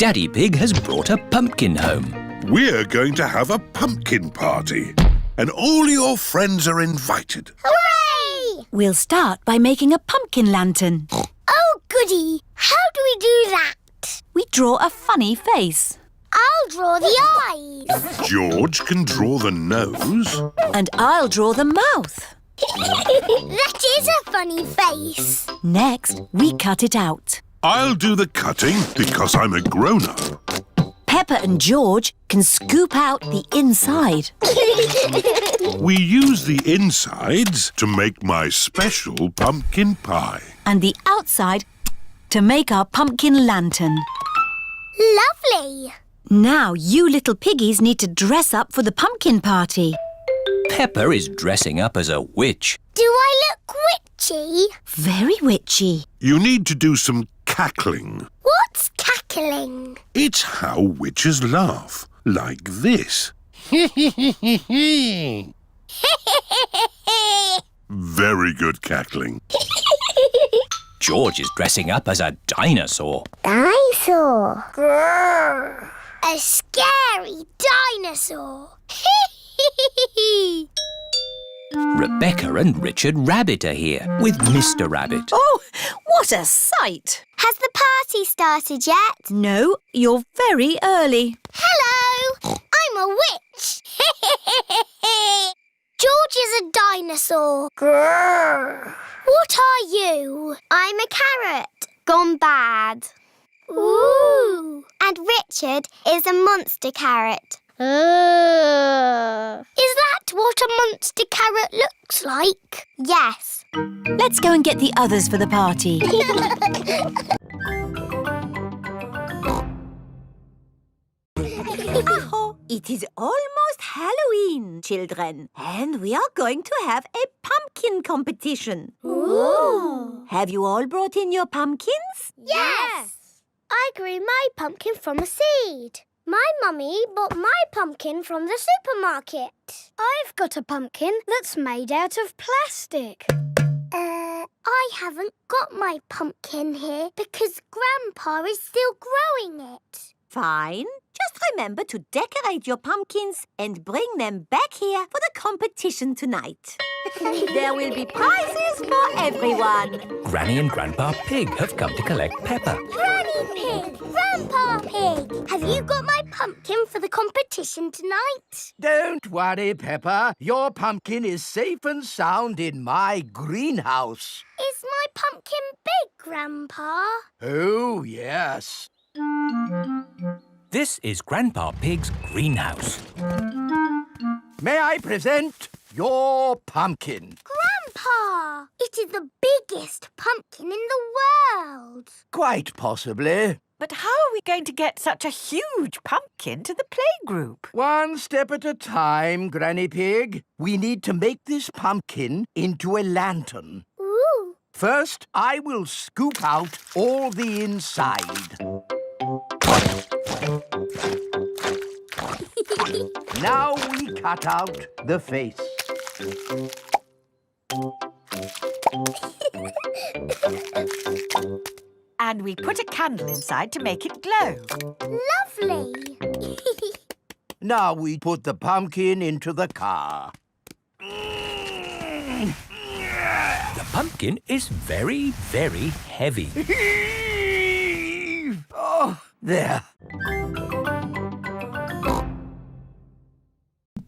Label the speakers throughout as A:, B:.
A: Daddy Pig has brought a pumpkin home.
B: We're going to have a pumpkin party, and all your friends are invited.
C: Hooray!
D: We'll start by making a pumpkin lantern.
C: Oh, goody! How do we do that?
D: We draw a funny face.
C: I'll draw the eyes.
B: George can draw the nose.
D: And I'll draw the mouth.
C: That is a funny face.
D: Next, we cut it out.
B: I'll do the cutting because I'm a grown-up.
D: Peppa and George can scoop out the inside.
B: We use the insides to make my special pumpkin pie.
D: And the outside to make our pumpkin lantern.
C: Lovely.
D: Now you little piggies need to dress up for the pumpkin party.
A: Peppa is dressing up as a witch.
C: Do I look witchy?
D: Very witchy.
B: You need to do some cackling.
C: What's cackling?
B: It's how witches laugh, like this. Very good cackling.
A: George is dressing up as a dinosaur.
C: Dinosaur. Grrr. A scary dinosaur.
A: Rebecca and Richard Rabbit are here with Mr. Rabbit.
D: Oh, what a sight!
C: Has the party started yet?
D: No, you're very early.
C: Hello! I'm a witch. George is a dinosaur. Grrr. What are you? I'm a carrot, gone bad. Ooh. And Richard is a monster carrot. Is that what a monster carrot looks like? Yes.
D: Let's go and get the others for the party.
E: It is almost Halloween, children, and we are going to have a pumpkin competition.
C: Ooh.
E: Have you all brought in your pumpkins?
C: Yes. I grew my pumpkin from a seed. My mummy bought my pumpkin from the supermarket. I've got a pumpkin that's made out of plastic. I haven't got my pumpkin here because Grandpa is still growing it.
E: Fine. Just remember to decorate your pumpkins and bring them back here for the competition tonight. There will be prizes for everyone.
A: Granny and Grandpa Pig have come to collect Peppa.
C: Granny Pig! Grandpa Pig! Have you got my pumpkin for the competition tonight?
F: Don't worry, Peppa. Your pumpkin is safe and sound in my greenhouse.
C: Is my pumpkin big, Grandpa?
F: Oh, yes.
A: This is Grandpa Pig's greenhouse.
F: May I present your pumpkin?
C: Grandpa! It is the biggest pumpkin in the world.
F: Quite possibly.
G: But how are we going to get such a huge pumpkin to the playgroup?
F: One step at a time, Granny Pig. We need to make this pumpkin into a lantern.
C: Ooh.
F: First, I will scoop out all the inside. Now we cut out the face.
G: And we put a candle inside to make it glow.
C: Lovely.
F: Now we put the pumpkin into the car.
A: The pumpkin is very, very heavy.
F: Oh, there.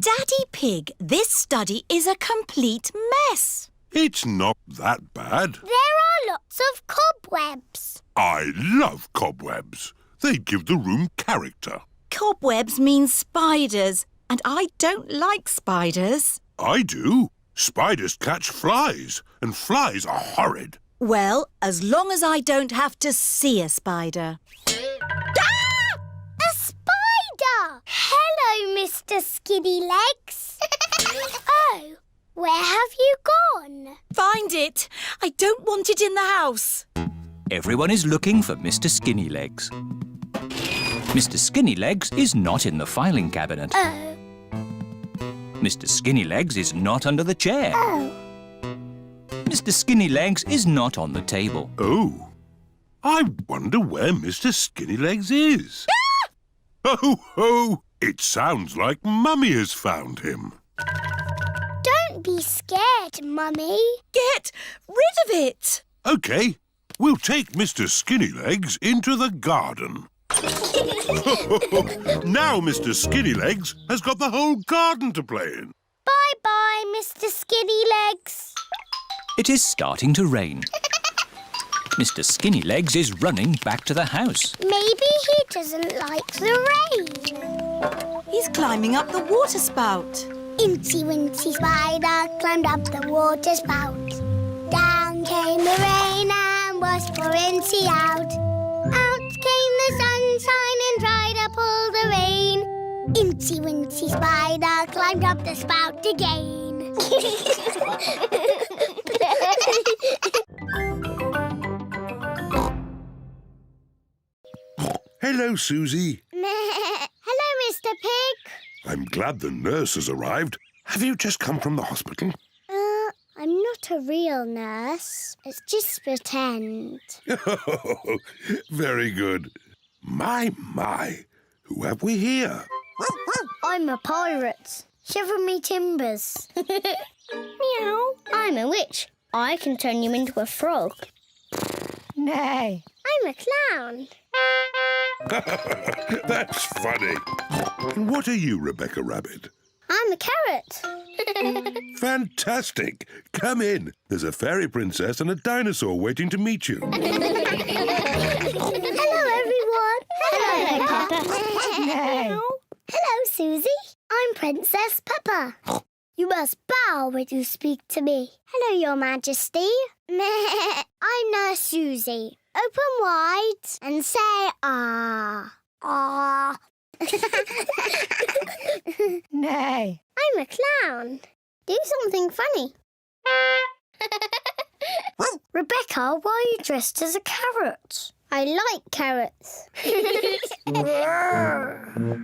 D: Daddy Pig, this study is a complete mess.
B: It's not that bad.
C: There are lots of cobwebs.
B: I love cobwebs. They give the room character.
D: Cobwebs mean spiders, and I don't like spiders.
B: I do. Spiders catch flies, and flies are horrid.
D: Well, as long as I don't have to see a spider.
C: Ah! A spider! Hello, Mr. Skinny Legs. Oh, where have you gone?
D: Find it! I don't want it in the house.
A: Everyone is looking for Mr. Skinny Legs. Mr. Skinny Legs is not in the filing cabinet.
C: Oh.
A: Mr. Skinny Legs is not under the chair.
C: Oh.
A: Mr. Skinny Legs is not on the table.
B: Oh, I wonder where Mr. Skinnylegs is. Ho, ho! It sounds like Mummy has found him.
C: Don't be scared, Mummy.
D: Get rid of it!
B: OK, we'll take Mr. Skinnylegs into the garden. Now Mr. Skinnylegs has got the whole garden to play in.
C: Bye-bye, Mr. Skinnylegs.
A: It is starting to rain. Mr. Skinnylegs is running back to the house.
C: Maybe he doesn't like the rain.
D: He's climbing up the water spout.
C: Incy Wincy Spider climbed up the water spout. Down came the rain and washed poor Incy out. Out came the sunshine and dried up all the rain. Incy Wincy Spider climbed up the spout again.
B: Hello, Susie.
C: Hello, Mr. Pig.
B: I'm glad the nurse has arrived. Have you just come from the hospital?
C: I'm not a real nurse. It's just pretend.
B: Very good. My. Who have we here?
C: I'm a pirate. Shiver me timbers. Meow. I'm a witch. I can turn you into a frog.
G: Nay.
C: I'm a clown.
B: That's funny. And what are you, Rebecca Rabbit?
C: I'm a carrot.
B: Fantastic. Come in. There's a fairy princess and a dinosaur waiting to meet you.
C: Hello, everyone. Hello, Peppa.
G: Nay.
C: Hello, Susie. I'm Princess Peppa. You must bow when you speak to me. Hello, Your Majesty. I'm Nurse Susie. Open wide and say ah. Ah.
G: Nay.
C: I'm a clown. Do something funny. Rebecca, why are you dressed as a carrot? I like carrots.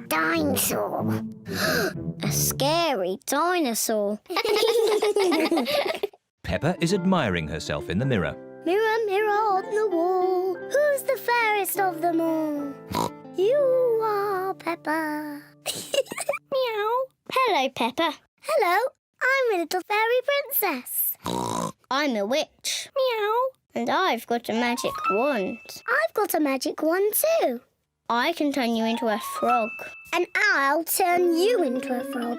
C: Dinosaur. A scary dinosaur.
A: Peppa is admiring herself in the mirror.
C: Mirror, mirror on the wall, who's the fairest of them all? You are Peppa. Meow. Hello, Peppa. Hello, I'm a little fairy princess. I'm a witch. Meow. And I've got a magic wand. I've got a magic wand too. I can turn you into a frog. And I'll turn you into a frog.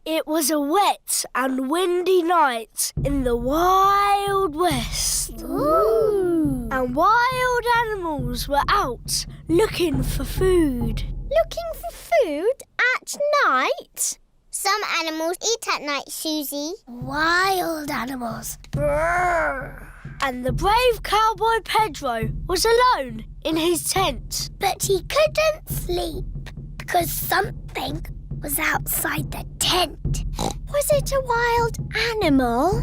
H: It was a wet and windy night in the Wild West.
C: Ooh.
H: And wild animals were out looking for food.
C: Looking for food at night? Some animals eat at night, Susie. Wild animals. Brrr.
H: And the brave cowboy Pedro was alone in his tent.
C: But he couldn't sleep because something was outside the tent. Was it a wild animal?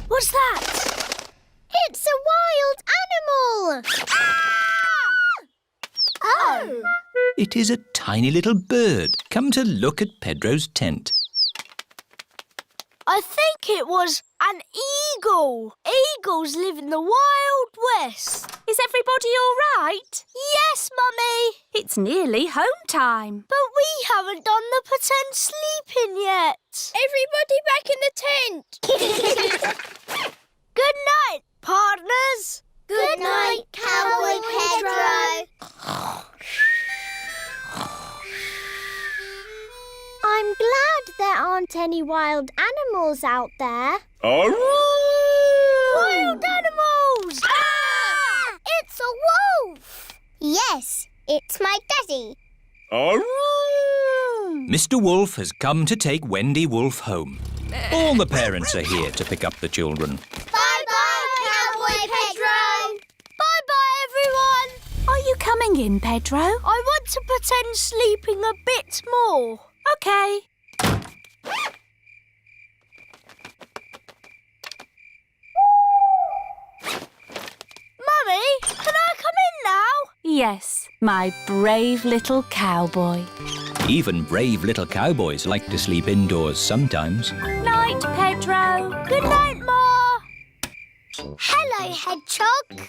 H: What's that?
C: It's a wild animal! Ah! Oh!
A: It is a tiny little bird come to look at Pedro's tent.
H: I think it was an eagle. Eagles live in the Wild West.
I: Is everybody all right?
H: Yes, Mummy.
I: It's nearly home time.
H: But we haven't done the pretend sleeping yet. Everybody back in the tent. Good night, partners.
C: Good night, Cowboy Pedro. I'm glad there aren't any wild animals out there.
H: Wild animals!
C: Ah! It's a wolf! Yes, it's my daddy.
A: Mr. Wolf has come to take Wendy Wolf home. All the parents are here to pick up the children.
C: Bye-bye, Cowboy Pedro.
H: Bye-bye, everyone.
I: Are you coming in, Pedro?
H: I want to pretend sleeping a bit more.
I: OK.
H: Mummy, can I come in now?
I: Yes, my brave little cowboy.
A: Even brave little cowboys like to sleep indoors sometimes.
I: Night. night, Pedro.
H: Good night, Ma.
C: Hello, Hedgehog.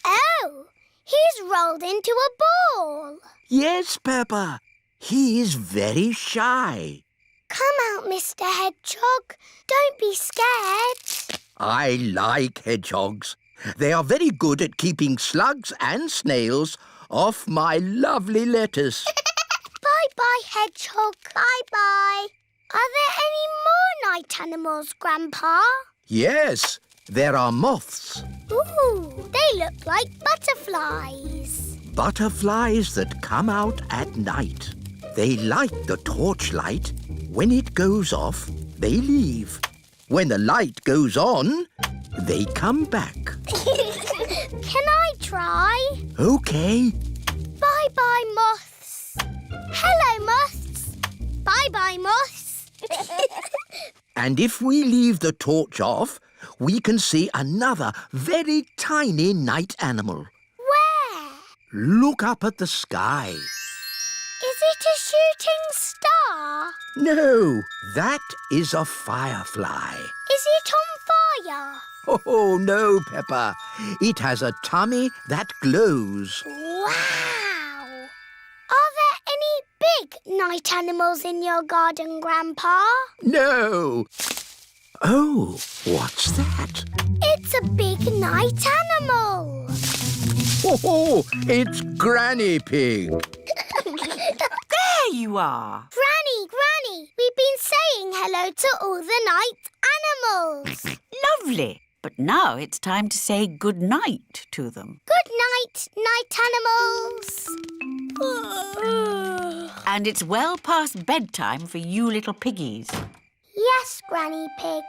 C: Oh, he's rolled into a ball.
F: Yes, Peppa. He is very shy.
C: Come out, Mr. Hedgehog. Don't be scared.
F: I like hedgehogs. They are very good at keeping slugs and snails off my lovely lettuce.
C: Bye-bye, Hedgehog. Bye-bye. Are there any more night animals, Grandpa?
F: Yes, there are moths.
C: Ooh, they look like butterflies.
F: Butterflies that come out at night. They like the torchlight. When it goes off, they leave. When the light goes on, they come back.
C: Can I try?
F: OK.
C: Bye-bye, moths. Hello, moths. Bye-bye, moths.
F: And if we leave the torch off, we can see another very tiny night animal.
C: Where?
F: Look up at the sky.
C: Is it a shooting star?
F: No, that is a firefly.
C: Is it on fire?
F: Oh, no, Peppa. It has a tummy that glows.
C: Wow! Are there any big night animals in your garden, Grandpa?
F: No. Oh, what's that?
C: It's a big night animal.
F: Oh, it's Granny Pig.
G: There you are.
C: Granny, we've been saying hello to all the night animals.
G: Lovely. But now it's time to say good night to them.
C: Good night, night animals.
G: And it's well past bedtime for you little piggies.
C: Yes, Granny Pig.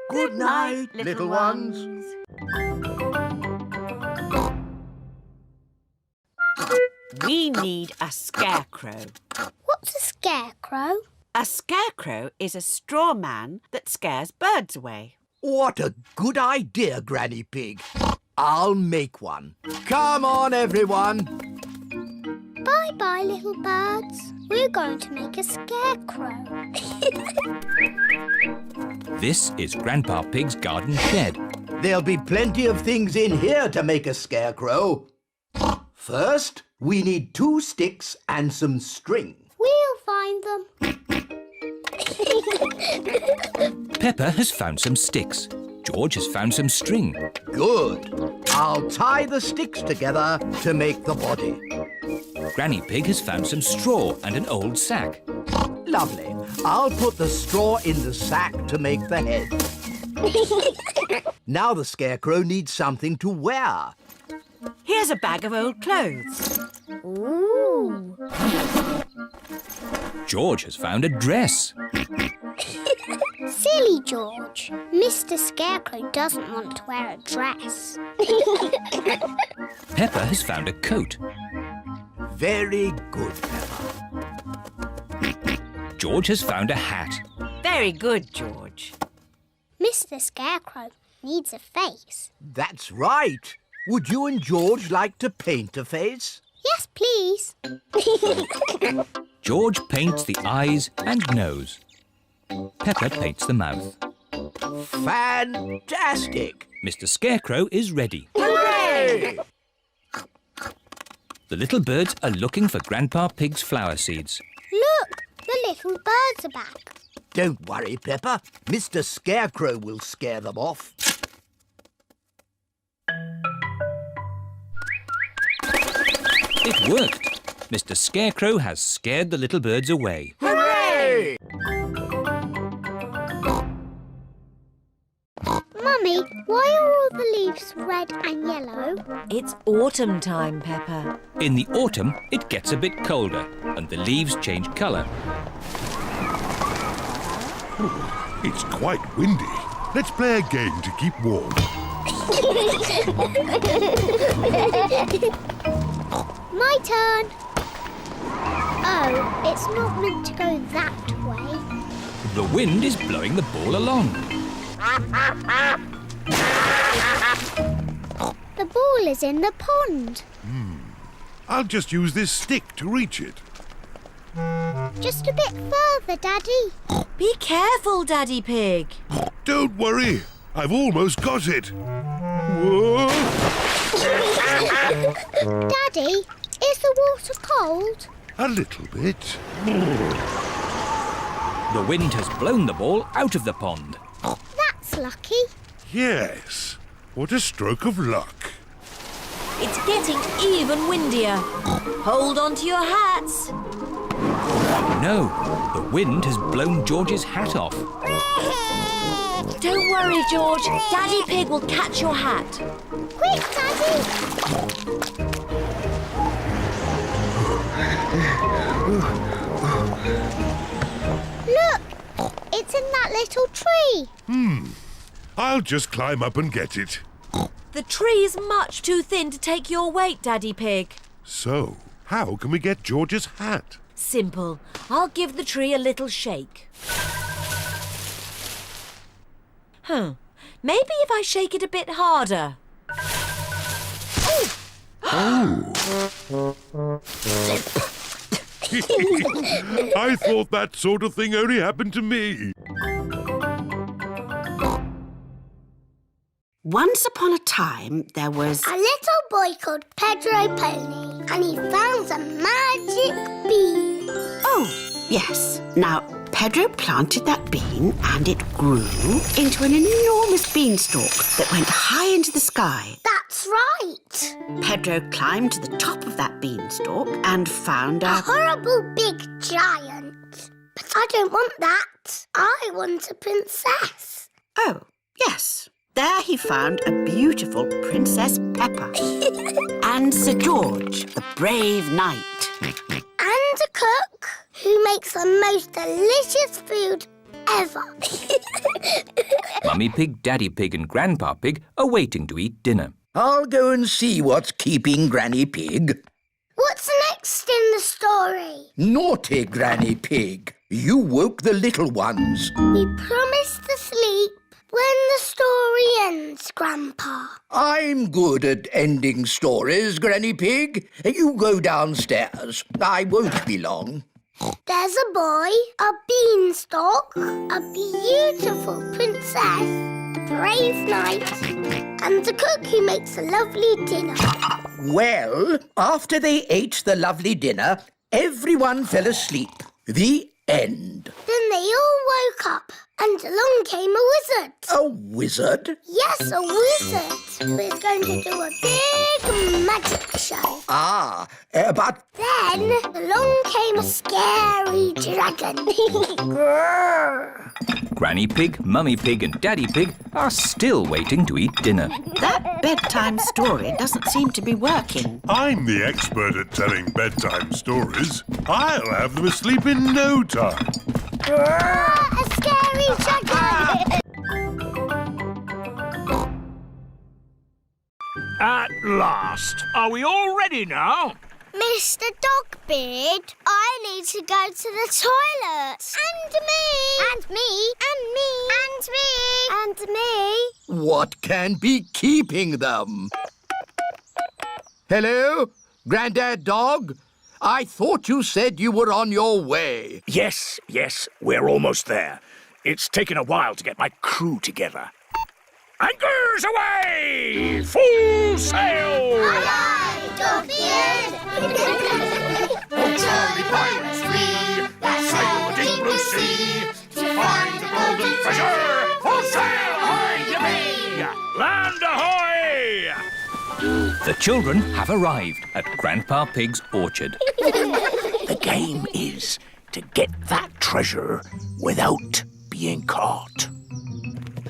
F: Good night, little ones.
G: We need a scarecrow.
C: What's a scarecrow?
G: A scarecrow is a straw man that scares birds away.
F: What a good idea, Granny Pig. I'll make one. Come on, everyone.
C: Bye-bye, little birds. We're going to make a scarecrow.
A: This is Grandpa Pig's garden shed.
F: There'll be plenty of things in here to make a scarecrow. First, we need 2 sticks and some string.
C: We'll find them.
A: Peppa has found some sticks. George has found some string.
F: Good. I'll tie the sticks together to make the body.
A: Granny Pig has found some straw and an old sack.
F: Lovely. I'll put the straw in the sack to make the head. Now the scarecrow needs something to wear.
G: Here's a bag of old clothes.
C: Ooh.
A: George has found a dress.
C: Silly George. Mr. Scarecrow doesn't want to wear a dress.
A: Peppa has found a coat.
F: Very good, Peppa.
A: George has found a hat.
G: Very good, George.
C: Mr. Scarecrow needs a face.
F: That's right. Would you and George like to paint a face?
C: Yes, please.
A: George paints the eyes and nose. Peppa paints the mouth.
F: Fantastic!
A: Mr. Scarecrow is ready.
F: Hooray!
A: The little birds are looking for Grandpa Pig's flower seeds.
C: Look, the little birds are back.
F: Don't worry, Peppa. Mr. Scarecrow will scare them off.
A: It worked. Mr. Scarecrow has scared the little birds away.
F: Hooray!
C: Mummy, why are all the leaves red and yellow?
E: It's autumn time, Peppa.
A: In the autumn, it gets a bit colder and the leaves change colour.
B: It's quite windy. Let's play a game to keep warm.
C: My turn. Oh, it's not meant to go that way.
A: The wind is blowing the ball along.
C: The ball is in the pond.
B: I'll just use this stick to reach it.
C: Just a bit further, Daddy.
E: Be careful, Daddy Pig.
B: Don't worry, I've almost got it. Whoa!
C: Daddy, is the water cold?
B: A little bit.
A: The wind has blown the ball out of the pond.
C: That's lucky.
B: Yes, what a stroke of luck.
E: It's getting even windier. Hold on to your hats.
A: No, the wind has blown George's hat off.
E: Don't worry, George. Daddy Pig will catch your hat.
C: Quick, Daddy! Look! It's in that little tree.
B: I'll just climb up and get it.
E: The tree is much too thin to take your weight, Daddy Pig.
B: So, how can we get George's hat?
E: Simple. I'll give the tree a little shake. Maybe if I shake it a bit harder.
B: I thought that sort of thing only happened to me.
J: Once upon a time, there was...
C: A little boy called Pedro Pony, and he found a magic bean.
J: Oh, yes. Now, Pedro planted that bean and it grew into an enormous beanstalk that went high into the sky.
C: That's right.
J: Pedro climbed to the top of that beanstalk and found
C: A horrible big giant. But I don't want that. I want a princess.
J: Oh, yes. There he found a beautiful Princess Peppa and Sir George, the brave knight.
C: And a cook who makes the most delicious food ever.
A: Mummy Pig, Daddy Pig and Grandpa Pig are waiting to eat dinner.
F: I'll go and see what's keeping Granny Pig.
C: What's next in the story?
F: Naughty Granny Pig. You woke the little ones.
C: We promised to sleep when the story ends, Grandpa.
F: I'm good at ending stories, Granny Pig. You go downstairs. I won't be long.
C: There's a boy, a beanstalk, a beautiful princess, a brave knight, and a cook who makes a lovely dinner.
F: Well, after they ate the lovely dinner, everyone fell asleep. The end.
C: Then they all woke up, and along came a wizard.
F: A wizard?
C: Yes, a wizard who is going to do a big magic show.
F: But...
C: Then along came a scary dragon. Grrr.
A: Granny Pig, Mummy Pig and Daddy Pig are still waiting to eat dinner.
J: That bedtime story doesn't seem to be working.
B: I'm the expert at telling bedtime stories. I'll have them asleep in no time.
C: A scary dragon.
K: At last. Are we all ready now?
C: Mr. Dogbeard, I need to go to the toilet. And me. And me. And me. And me. And me.
F: what can be keeping them? Hello? Grandad Dog? I thought you said you were on your way.
K: Yes, we're almost there. It's taken a while to get my crew together. Anchors away! Full sail!
C: Aye, aye, Dogbeard!
L: Oh, jolly pirates we, that sail the deep blue sea, to find the golden treasure, full sail, ahoy-de-mee!
K: Land ahoy!
A: The children have arrived at Grandpa Pig's orchard.
K: The game is to get that treasure without being caught.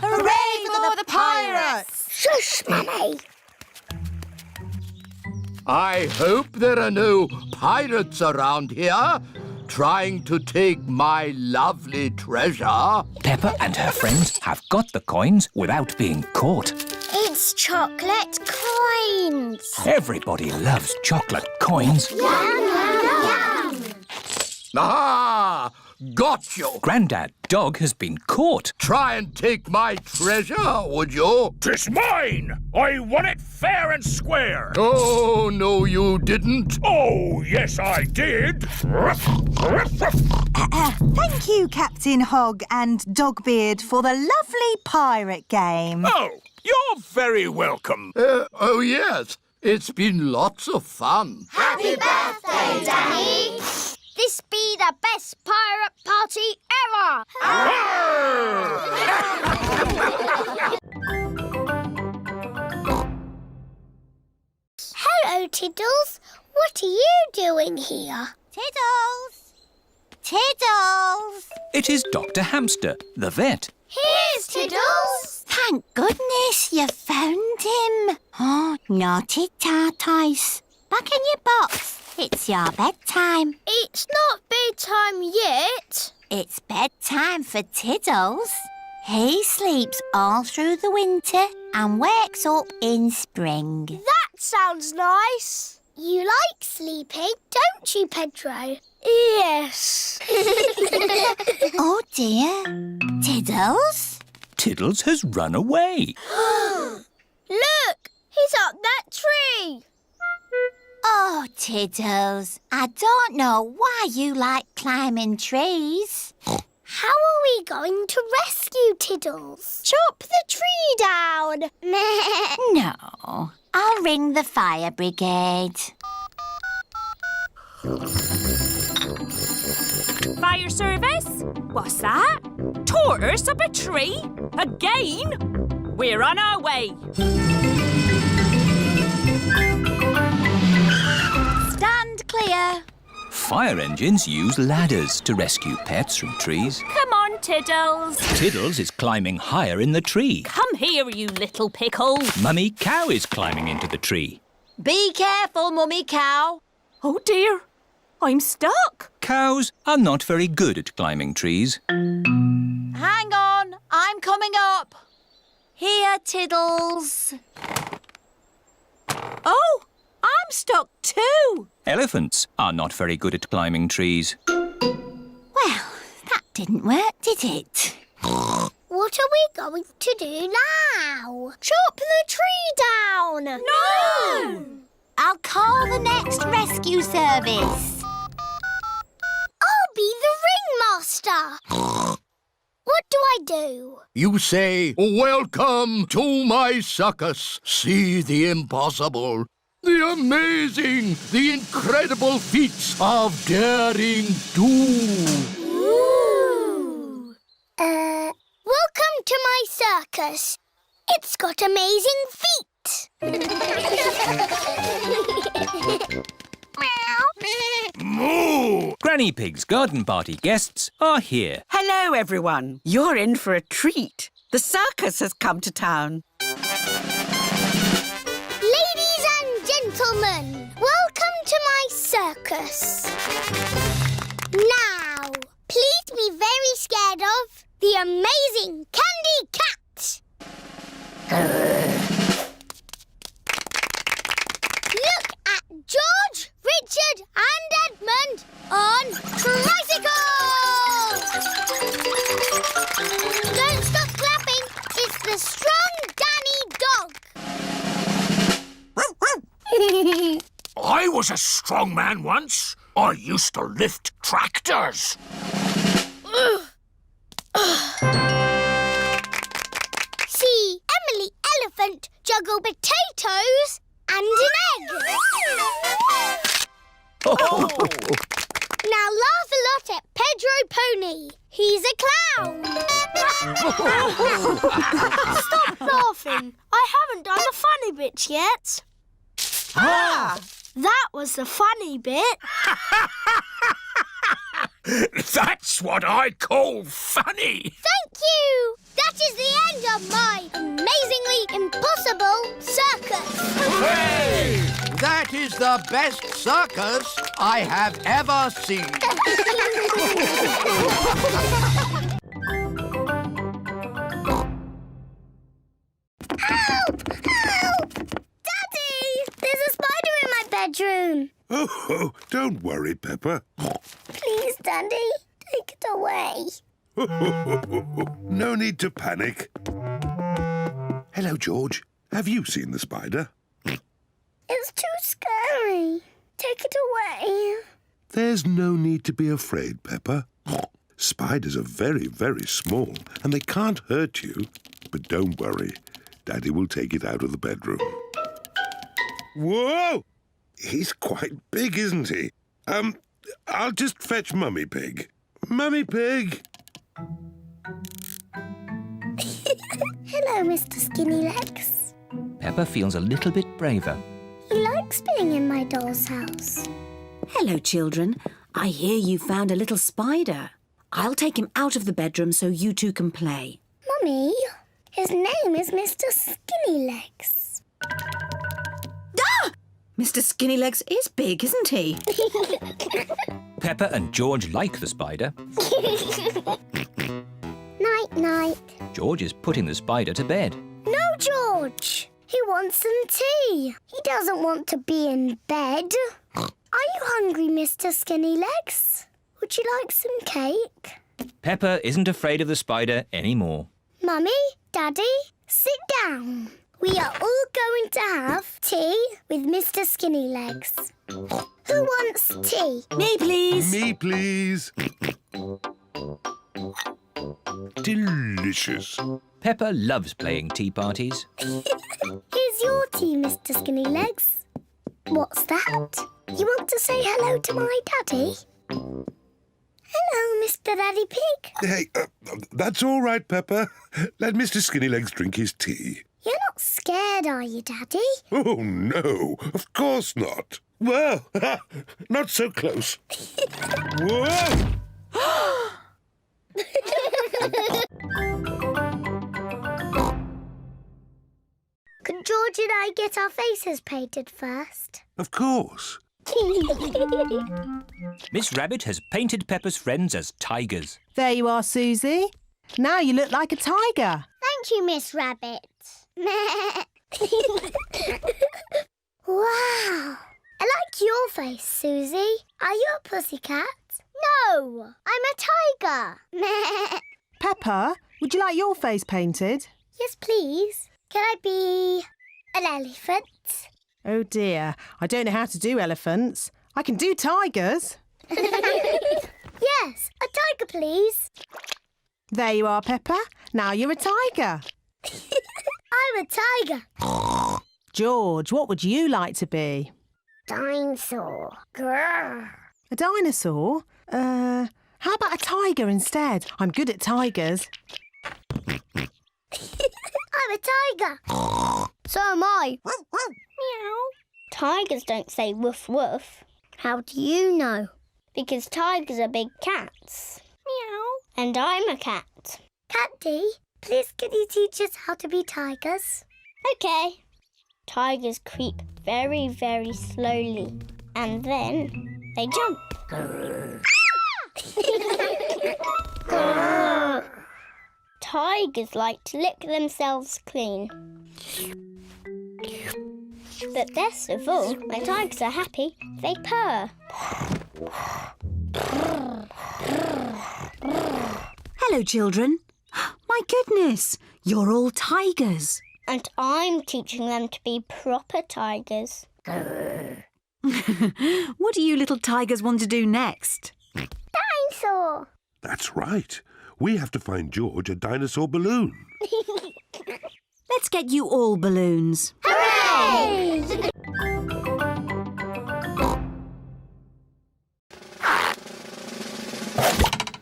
E: Hooray for the pirates!
C: Shush, Mummy.
F: I hope there are no pirates around here trying to take my lovely treasure.
A: Peppa and her friends have got the coins without being caught.
C: It's chocolate coins.
A: Everybody loves chocolate coins.
C: Yum, yum, yum.
F: Ah! Got you!
A: Grandad Dog has been caught.
F: Try and take my treasure, would you?
K: 'Tis mine! I won it fair and square!
F: Oh, no, you didn't.
K: Oh, yes, I did!
M: Thank you, Captain Hog and Dogbeard, for the lovely pirate game.
K: Oh, you're very welcome.
F: Oh, yes. It's been lots of fun.
C: Happy birthday, Danny! This be the best pirate party ever! Hello, Tiddles. What are you doing here?
E: Tiddles! Tiddles!
A: It is Dr. Hamster, the vet.
C: Here's Tiddles.
E: Thank goodness you found him. Oh, naughty tortoise. Back in your box. It's your bedtime.
C: It's not bedtime yet.
E: It's bedtime for Tiddles. He sleeps all through the winter and wakes up in spring.
C: That sounds nice. You like sleeping, don't you, Pedro? Yes.
E: Oh dear. Tiddles?
A: Tiddles has run away.
C: Look, he's up that tree.
E: Oh, Tiddles, I don't know why you like climbing trees.
C: How are we going to rescue Tiddles? Chop the tree down.
E: No, I'll ring the fire brigade.
I: Fire service? What's that? Tortoise up a tree? Again? We're on our way.
D: Stand clear.
A: Fire engines use ladders to rescue pets from trees.
I: Come on, Tiddles.
A: Tiddles is climbing higher in the tree.
I: Come here, you little pickle.
A: Mummy Cow is climbing into the tree.
D: Be careful, Mummy Cow.
I: Oh, dear. I'm stuck.
A: Cows are not very good at climbing trees.
D: Hang on, I'm coming up. Here, Tiddles.
J: Oh, I'm stuck too.
A: Elephants are not very good at climbing trees.
E: Well, that didn't work, did it?
C: What are we going to do now? Chop the tree down.
E: No! I'll call the next rescue service.
C: I'll be the ringmaster. What do I do?
F: You say, welcome to my circus. See the impossible, the amazing, the incredible feats of daring do.
C: Ooh. Welcome to my circus. It's got amazing feet.
K: Moo!
A: Granny Pig's garden party guests are here.
G: Hello, everyone. You're in for a treat. The circus has come to town.
C: Ladies and gentlemen, welcome to my circus. Now, please be very scared of the amazing Candy Cat. Look at George, Richard and Edmund on tricycles! Don't stop clapping. It's the strong Danny Dog.
K: I was a strong man once. I used to lift tractors.
C: See Emily Elephant juggle potatoes and an egg. Now laugh a lot at Pedro Pony. He's a clown. Stop laughing. I haven't done the funny bits yet. That was the funny bit.
K: That's what I call funny.
C: Thank you. That is the end of my amazingly impossible circus.
F: Hooray! That is the best circus I have ever seen.
C: Help! Help! Daddy! There's a spider in my bedroom.
B: Oh, don't worry, Peppa.
C: Please, Daddy, Take it away.
B: No need to panic. Hello, George. Have you seen the spider?
C: It's too scary. Take it away.
B: There's no need to be afraid, Peppa. Spiders are very, very small and they can't hurt you. But don't worry. Daddy will take it out of the bedroom. Whoa! He's quite big, isn't he? I'll just fetch Mummy Pig. Mummy Pig!
C: Hello, Mr. Skinny Legs.
A: Peppa feels a little bit braver.
C: He likes being in my doll's house.
D: Hello, children. I hear you found a little spider. I'll take him out of the bedroom so you two can play.
C: Mummy, his name is Mr. Skinny Legs.
D: Ah! Mr. Skinnylegs is big, isn't he?
A: Peppa and George like the spider.
C: Night-night.
A: George is putting the spider to bed.
C: No, George. He wants some tea. He doesn't want to be in bed. Are you hungry, Mr. Skinny Legs? Would you like some cake?
A: Peppa isn't afraid of the spider anymore.
C: Mummy, Daddy, sit down. We are all going to have tea with Mr. Skinny Legs. Who wants tea?
D: Me, please.
B: Me, please. Delicious.
A: Peppa loves playing tea parties.
C: Here's your tea, Mr. Skinny Legs. What's that? You want to say hello to my daddy? Hello, Mr. Daddy Pig.
B: Hey, that's all right, Peppa. Let Mr. Skinnylegs drink his tea.
C: You're not scared, are you, Daddy?
B: Oh, no, of course not. Well, not so close. Whoa!
C: Could George and I get our faces painted first?
B: Of course.
A: Miss Rabbit has painted Peppa's friends as tigers.
N: There you are, Susie. Now you look like a tiger.
C: Thank you, Miss Rabbit. Wow! I like your face, Susie. Are you a pussycat? No, I'm a tiger.
N: Peppa, would you like your face painted?
C: Yes, please. Can I be an elephant?
N: Oh dear, I don't know how to do elephants. I can do tigers.
C: Yes, a tiger, please.
N: There you are, Peppa. Now you're a tiger.
C: I'm a tiger.
N: George, what would you like to be?
C: Dinosaur. Grrr.
N: A dinosaur? How about a tiger instead? I'm good at tigers.
C: I'm a tiger. So am I. Meow. Tigers don't say woof woof. How do you know? Because tigers are big cats. Meow. And I'm a cat. Catty, please can you teach us how to be tigers? OK. Tigers creep very, very slowly. And then they jump. Tigers like to lick themselves clean. But best of all, when tigers are happy, they purr.
D: Hello, children. My goodness, you're all tigers.
C: And I'm teaching them to be proper tigers.
D: What do you little tigers want to do next?
C: Dinosaur!
B: That's right. We have to find George a dinosaur balloon.
D: Let's get you all balloons.
C: Hooray!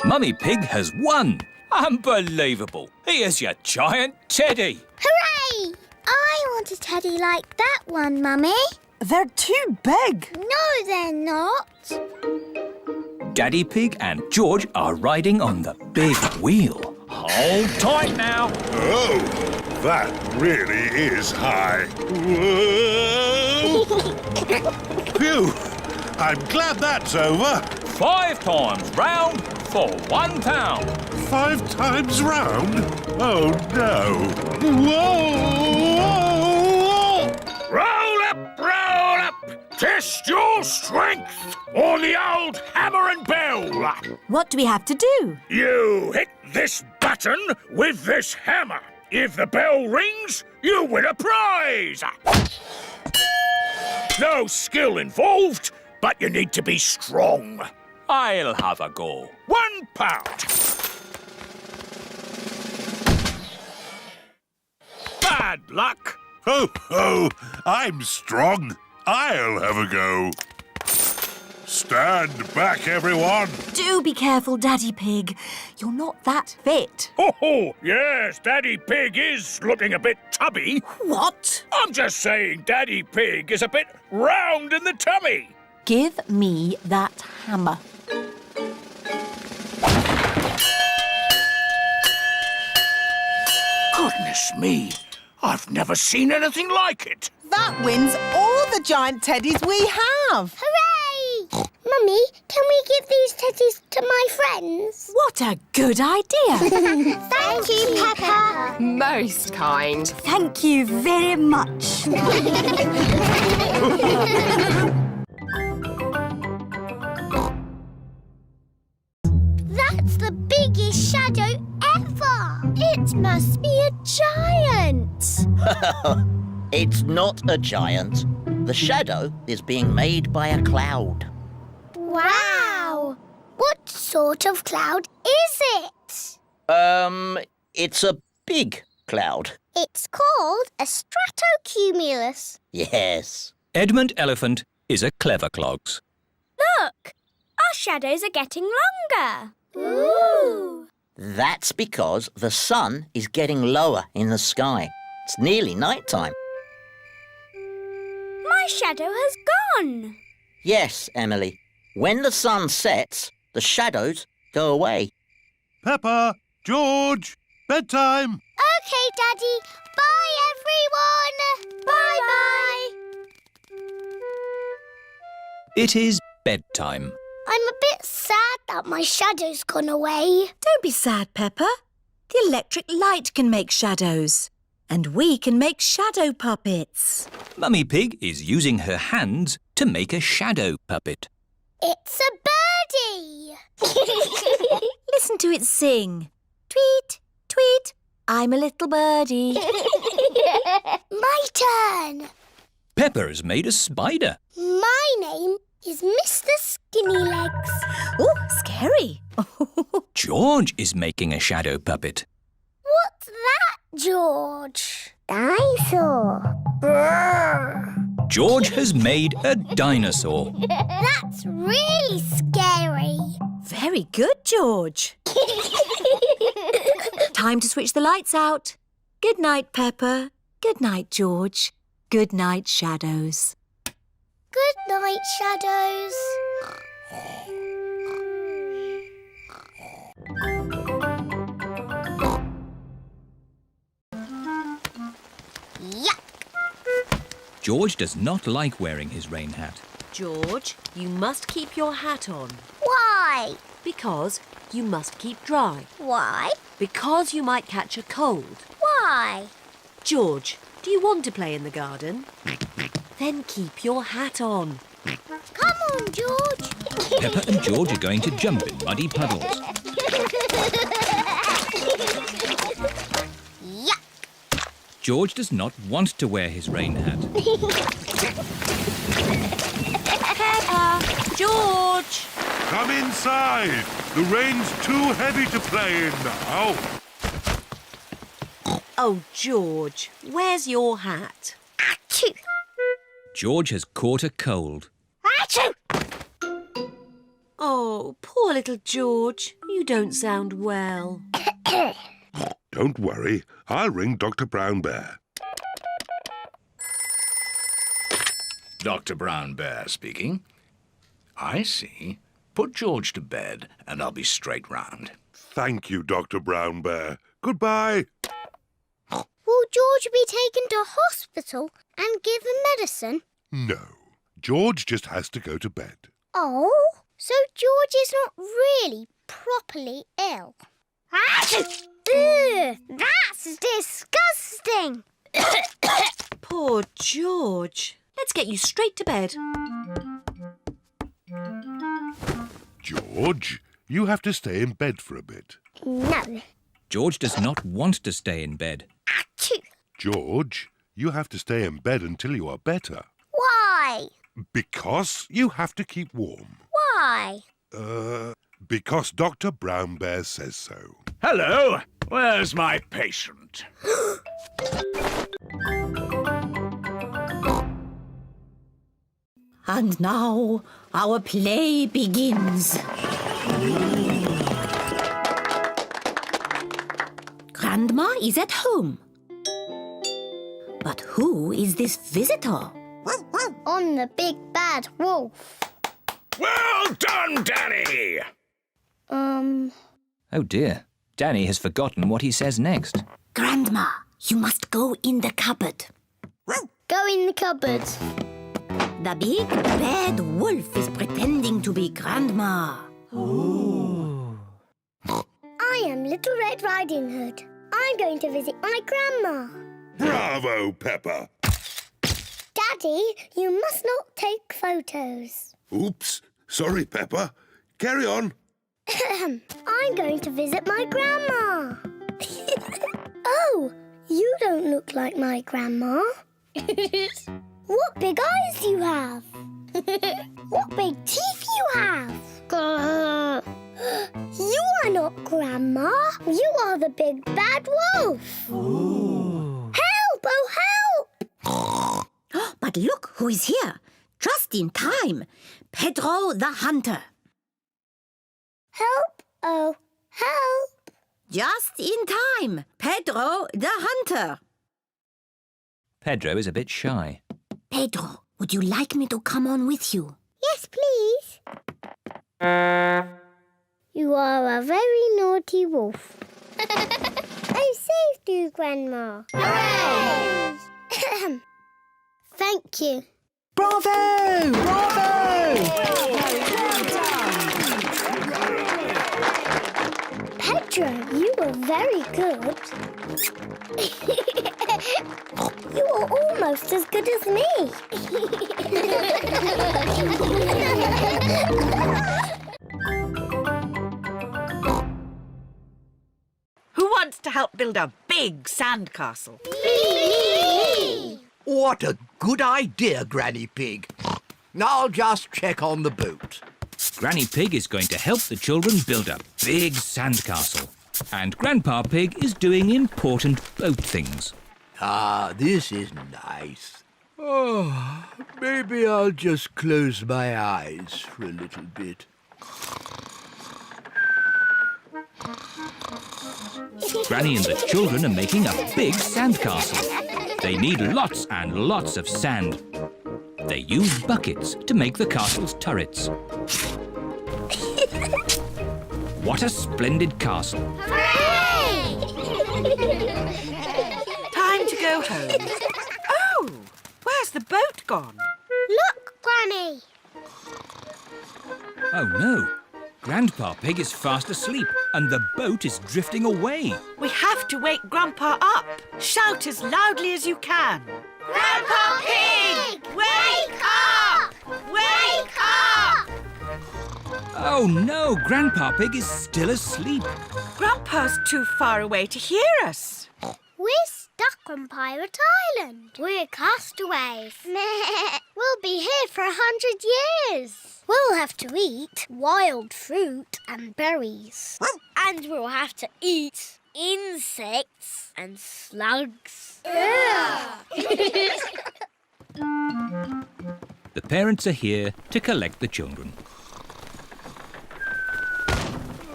A: Mummy Pig has won. Unbelievable. Here's your giant teddy.
C: Hooray! I want a teddy like that one, Mummy.
N: They're too big.
C: No, they're not.
A: Daddy Pig and George are riding on the big wheel. Hold tight now.
B: Oh, that really is high. Whoa! Phew! I'm glad that's over.
A: 5 times round for £1.
B: 5 times round? Oh, no. Whoa!
K: Roll up, Test your strength on the old hammer and bell.
E: What do we have to do?
K: You hit this button with this hammer. If the bell rings, you win a prize. No skill involved, but you need to be strong.
A: I'll have a go.
K: £1. Bad luck.
B: Ho, ho! I'm strong. I'll have a go. Stand back, everyone.
E: Do be careful, Daddy Pig. You're not that fit.
K: Oh, yes, Daddy Pig is looking a bit tubby.
E: What?
K: I'm just saying Daddy Pig is a bit round in the tummy.
E: Give me that hammer.
K: Goodness me, I've never seen anything like it.
N: That wins all the giant teddies we have.
C: Hooray! Mummy, can we give these teddies to my friends?
E: What a good idea.
C: Thank you, Peppa.
O: Most kind.
E: Thank you very much.
C: That's the biggest shadow ever. It must be a giant.
F: It's not a giant. The shadow is being made by a cloud.
C: Wow! What sort of cloud is it?
F: It's a big cloud.
C: It's called a stratocumulus.
F: Yes.
A: Edmund Elephant is a clever clogs.
H: Look! Our shadows are getting longer.
C: Ooh!
F: That's because the sun is getting lower in the sky. It's nearly night time.
H: My shadow has gone.
F: Yes, Emily. When the sun sets, the shadows go away.
B: Peppa, George, bedtime.
C: OK, Daddy. Bye, everyone. Bye-bye.
A: It is bedtime.
C: I'm a bit sad that my shadow's gone away.
E: Don't be sad, Peppa. The electric light can make shadows. And we can make shadow puppets.
A: Mummy Pig is using her hands to make a shadow puppet.
C: It's a birdie.
E: Listen to it sing. Tweet, tweet, I'm a little birdie.
C: My turn.
A: Peppa has made a spider.
C: My name is Mr. Skinny Legs.
E: Oh, scary.
A: George is making a shadow puppet.
C: What's that, George? Dinosaur. Brrr.
A: George has made a dinosaur.
C: That's really scary.
E: Very good, George. Time to switch the lights out. Good night, Peppa. Good night, George. Good night, shadows.
C: Good night, shadows. Yuck!
A: George does not like wearing his rain hat.
P: George, you must keep your hat on.
C: Why?
P: Because you must keep dry.
C: Why?
P: Because you might catch a cold.
C: Why?
P: George, do you want to play in the garden? Then keep your hat on.
C: Come on, George.
A: Peppa and George are going to jump in muddy puddles.
C: Yuck!
A: George does not want to wear his rain hat.
P: Peppa! George!
B: Come inside. The rain's too heavy to play in now.
P: Oh, George, where's your hat?
C: Achoo!
A: George has caught a cold.
C: Achoo!
P: Oh, poor little George. You don't sound well.
B: Don't worry. I'll ring Dr. Brown Bear.
K: Dr. Brown Bear speaking. I see. Put George to bed and I'll be straight round.
B: Thank you, Dr. Brown Bear. Goodbye.
C: Will George be taken to hospital and given medicine?
B: No. George just has to go to bed.
C: Oh, so George is not really properly ill. Achoo! Ugh, that's disgusting.
P: Poor George. Let's get you straight to bed.
B: George, you have to stay in bed for a bit.
C: No.
A: George does not want to stay in bed.
C: Achoo.
B: George, you have to stay in bed until you are better.
C: Why?
B: Because you have to keep warm.
C: Why?
B: Because Dr. Brown Bear says so.
K: Hello, where's my patient?
D: And now our play begins. Grandma is at home. But who is this visitor?
C: I'm the big bad wolf.
K: Well done, Danny!
A: Oh dear, Danny has forgotten what he says next.
D: Grandma, you must go in the cupboard.
C: Go in the cupboard.
D: The big bad wolf is pretending to be Grandma.
C: I am Little Red Riding Hood. I'm going to visit my grandma.
B: Bravo, Peppa!
C: Daddy, you must not take photos.
B: Oops, sorry, Peppa. Carry on.
C: I'm going to visit my grandma. Oh, you don't look like my grandma. What big eyes you have. What big teeth you have. You are not Grandma. You are the big bad wolf. Ooh. Help! Oh, help!
D: But look who is here. Just in time. Pedro the Hunter.
C: Help! Oh, help!
D: Just in time. Pedro the Hunter.
A: Pedro is a bit shy.
D: Pedro, would you like me to come on with you?
C: Yes, please. You are a very naughty wolf. I saved you, Grandma. Hooray! Thank you.
N: Bravo! Bravo!
C: Pedro, you were very good. You are almost as good as me.
G: Who wants to help build a big sandcastle?
C: Me!
F: What a good idea, Granny Pig. I'll just check on the boat.
A: Granny Pig is going to help the children build a big sandcastle. And Grandpa Pig is doing important boat things.
F: Ah, this is nice. Oh, maybe I'll just close my eyes for a little bit.
A: Granny and the children are making a big sandcastle. They need lots and lots of sand. They use buckets to make the castle's turrets. What a splendid castle.
C: Hooray!
G: Time to go home. Oh, where's the boat gone?
C: Look, Granny.
A: Oh no, Grandpa Pig is fast asleep and the boat is drifting away.
G: We have to wake Grandpa up. Shout as loudly as you can.
C: Grandpa Pig!
G: Wake up! Wake up!
A: Oh no, Grandpa Pig is still asleep.
G: Grandpa's too far away to hear us.
C: We're stuck on Pirate Island. We're castaways. We'll be here for 100 years. We'll have to eat wild fruit and berries. And we'll have to eat insects and slugs.
A: The parents are here to collect the children.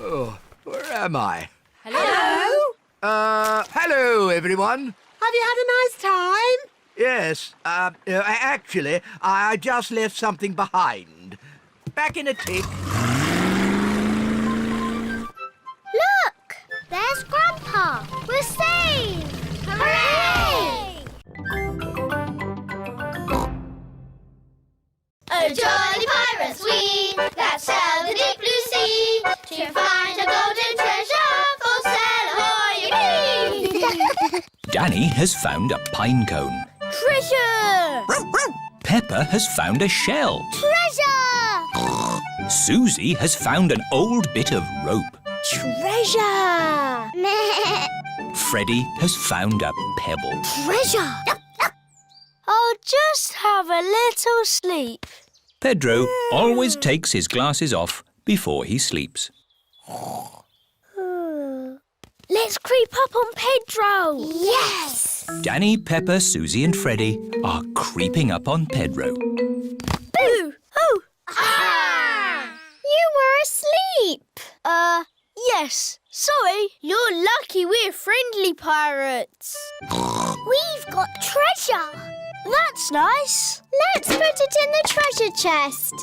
F: Oh, where am I?
H: Hello?
F: Hello, everyone.
N: Have you had a nice time?
F: Yes, actually, I just left something behind. Back in a tick.
C: Look! There's Grandpa. We're saved! Hooray!
L: Oh, jolly pirates we, that sail the deep blue sea, to find a golden treasure, full sail ahoy!
A: Danny has found a pine cone.
C: Treasure!
A: Peppa has found a shell.
C: Treasure!
A: Susie has found an old bit of rope.
H: Treasure!
A: Freddie has found a pebble.
H: Treasure! I'll just have a little sleep.
A: Pedro always takes his glasses off before he sleeps.
H: Let's creep up on Pedro. Yes!
A: Danny, Peppa, Susie and Freddie are creeping up on Pedro.
H: Boo! Oh! Ah!
C: You were asleep.
H: Yes. Sorry. You're lucky we're friendly pirates.
C: We've got treasure.
H: That's nice.
C: Let's put it in the treasure chest.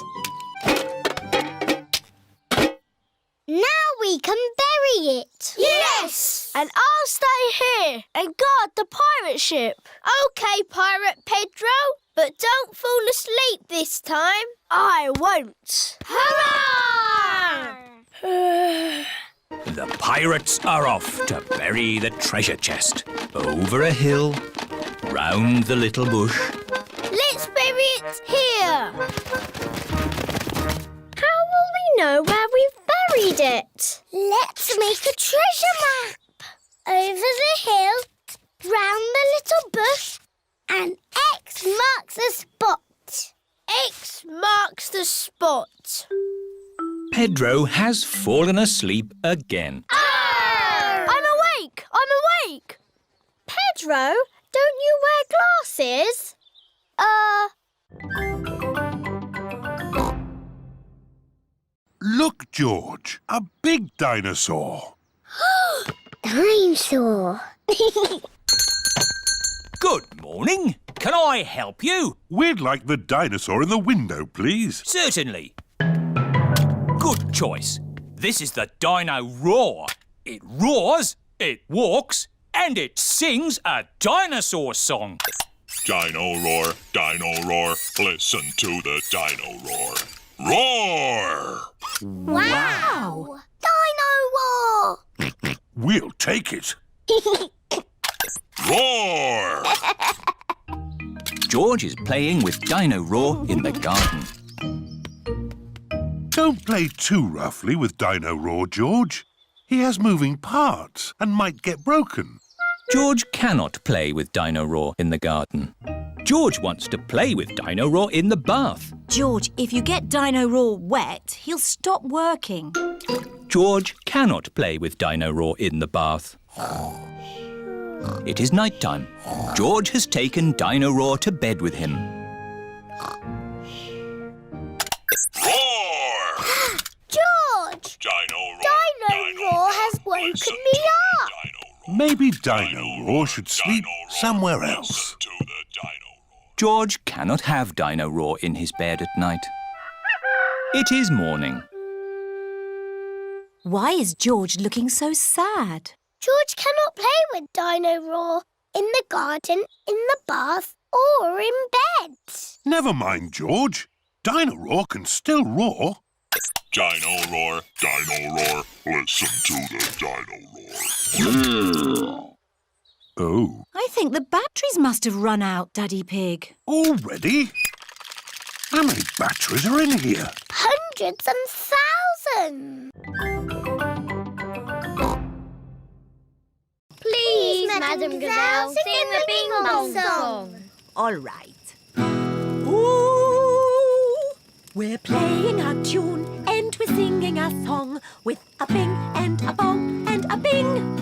C: Now we can bury it.
H: Yes! And I'll stay here and guard the pirate ship. OK, Pirate Pedro, but don't fall asleep this time. I won't. Hurrah!
A: The pirates are off to bury the treasure chest. Over a hill, round the little bush.
H: Let's bury it here.
C: How will we know where we've buried it? Let's make a treasure map. Over the hill, round the little bush, and X marks the spot.
H: X marks the spot.
A: Pedro has fallen asleep again.
H: I'm awake! I'm awake!
C: Pedro, don't you wear glasses?
B: Look, George, a big dinosaur.
C: Dinosaur.
A: Good morning. Can I help you?
B: We'd like the dinosaur in the window, please.
A: Certainly. Good choice. This is the Dino Roar. It roars, it walks, and it sings a dinosaur song.
O: Dino Roar, listen to the Dino Roar. Roar!
C: Wow! Dino Roar!
B: We'll take it.
O: Roar!
A: George is playing with Dino Roar in the garden.
B: Don't play too roughly with Dino Roar, George. He has moving parts and might get broken.
A: George cannot play with Dino Roar in the garden. George wants to play with Dino Roar in the bath.
P: George, if you get Dino Roar wet, he'll stop working.
A: George cannot play with Dino Roar in the bath. It is night time. George has taken Dino Roar to bed with him.
O: Roar!
C: George!
O: Dino
C: Roar has woken me up.
B: Maybe Dino Roar should sleep somewhere else.
A: George cannot have Dino Roar in his bed at night. It is morning.
P: Why is George looking so sad?
C: George cannot play with Dino Roar in the garden, in the bath, or in bed.
B: Never mind, George. Dino Roar can still roar.
O: Dino Roar, listen to the Dino Roar.
B: Oh.
P: I think the batteries must have run out, Daddy Pig.
B: Already? How many batteries are in here?
C: Hundreds and thousands. Please, Madam Gazelle, sing the Bing Bong song.
P: All right. Ooh, we're playing a tune and we're singing a song with a bing and a bong and a bing.